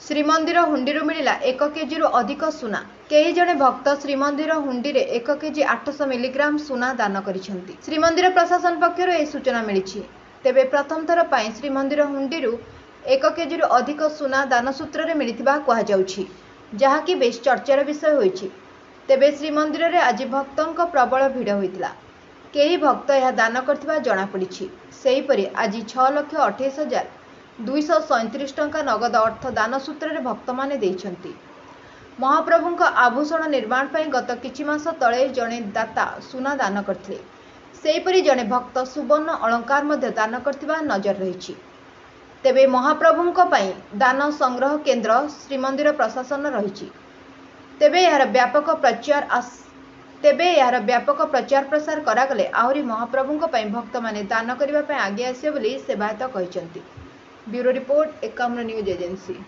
श्रीमंदिर हुंडी मिला 1 केजी अधिक सुना। कई जने भक्त श्रीमंदिर हुंडी 1 केजी 800 मिलीग्राम सुना दान करिसेंती। श्रीमंदिर प्रशासन पक्षर यह सूचना मिली। तेबे प्रथम थर पर श्रीमंदिर हुंडी 1 केजी अधिक सुना दान सूत्र में मिलता कहुछि, जहाँकि बेस चर्चार विषय होइछि। तेबे श्रीमंदिर में आज भक्तों प्रबल भिड़ होता। कई भक्त यह दान करथिबा जणा पड़िछि। सेहीपरि आज 6,28,237 टंका नगद अर्थ दान सूत्र में भक्त माने देइछंती। महाप्रभुଙ୍କ आभूषण निर्माण पर गत किछि मास तले जड़े दाता सुना दान करथिले। सेहीपरि जड़े भक्त सुवर्ण अलंकार मध्य दान करथिबा नजर रहिछि। तेबे महाप्रभुଙ୍କ ପାଇଁ दान संग्रह केन्द्र श्रीमंदिर प्रशासन रहिछि। तेबे यार व्यापक प्रचार प्रसार करागले आहुरी महाप्रभुଙ୍କ ପାଇଁ भक्त माने दान करबा ପାଇଁ आगे आसे बोली सेवायत कहिसंती। Bureau report 51 news agency.